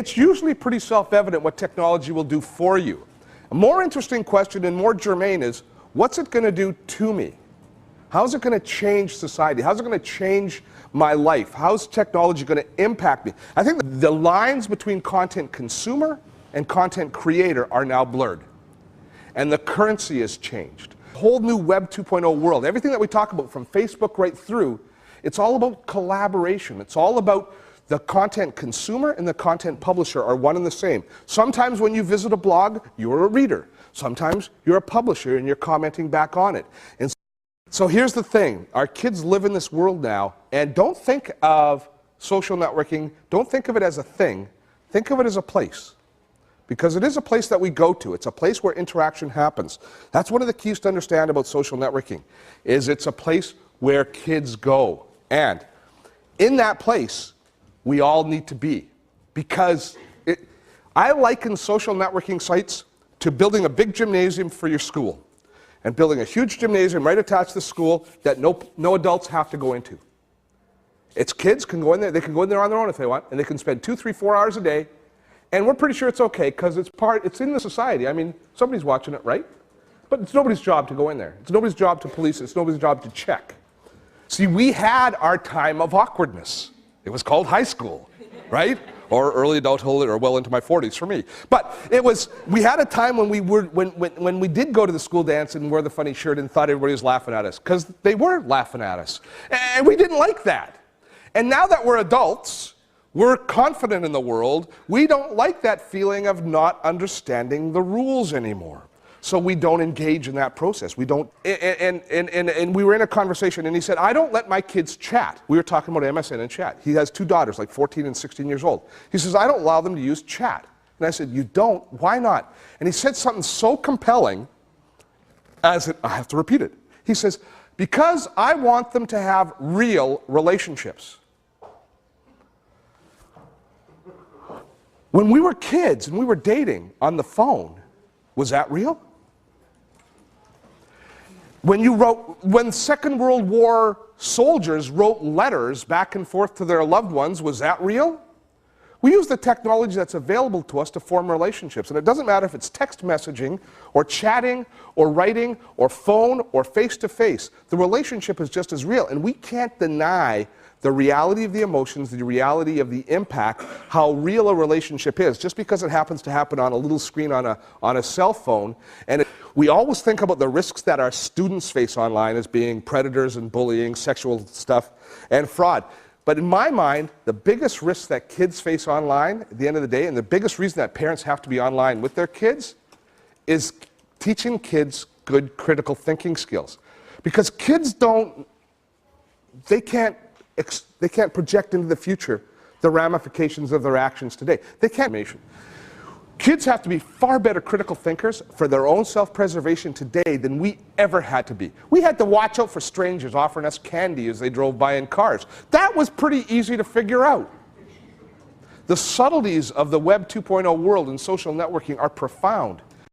It's usually pretty self-evident what technology will do for you. A more interesting question and more germane is, what's it going to do to me? How's it going to change society? How's it going to change my life? How's technology going to impact me? I think the lines between content consumer and content creator are now blurred. And the currency has changed. The whole new Web 2.0 world, everything that we talk about from Facebook right through, it's all about collaboration. It's all about the content consumer and the content publisher are one and the same. Sometimes when you visit a blog, you're a reader. Sometimes you're a publisher and you're commenting back on it. And so here's the thing. Our kids live in this world now, and don't think of social networking, don't think of it as a thing, think of it as a place. Because it is a place that we go to. It's a place where interaction happens. That's one of the keys to understand about social networking, is it's a place where kids go. And in that place, we all need to be. Because I liken social networking sites to building a big gymnasium for your school. And building a huge gymnasium right attached to the school that no adults have to go into. It's kids can go in there, they can go in there on their own if they want, and they can spend 2, 3, 4 hours a day. And we're pretty sure it's okay because it's in the society. I mean, somebody's watching it, right? But it's nobody's job to go in there. It's nobody's job to police it. It's nobody's job to check. See, we had our time of awkwardness. It was called high school, right? Or early adulthood, or well into my 40s for me. But we had a time when we did go to the school dance and wear the funny shirt and thought everybody was laughing at us, because they were laughing at us. And we didn't like that. And now that we're adults, we're confident in the world, we don't like that feeling of not understanding the rules anymore. So we don't engage in that process. We don't, and we were in a conversation and he said, I don't let my kids chat. We were talking about MSN and chat. He has 2 daughters, like 14 and 16 years old. He says, I don't allow them to use chat. And I said, you don't? Why not? And he said something so compelling, I have to repeat it. He says, because I want them to have real relationships. When we were kids and we were dating on the phone, was that real? When Second World War soldiers wrote letters back and forth to their loved ones, was that real? We use the technology that's available to us to form relationships. And it doesn't matter if it's text messaging, or chatting, or writing, or phone, or face-to-face. The relationship is just as real. And we can't deny the reality of the emotions, the reality of the impact, how real a relationship is, just because it happens to happen on a little screen on a cell phone. And we always think about the risks that our students face online as being predators and bullying, sexual stuff, and fraud. But in my mind, the biggest risk that kids face online at the end of the day, and the biggest reason that parents have to be online with their kids, is teaching kids good critical thinking skills. Because kids they can't project into the future the ramifications of their actions today. They can't. Kids have to be far better critical thinkers for their own self-preservation today than we ever had to be. We had to watch out for strangers offering us candy as they drove by in cars. That was pretty easy to figure out. The subtleties of the Web 2.0 world and social networking are profound.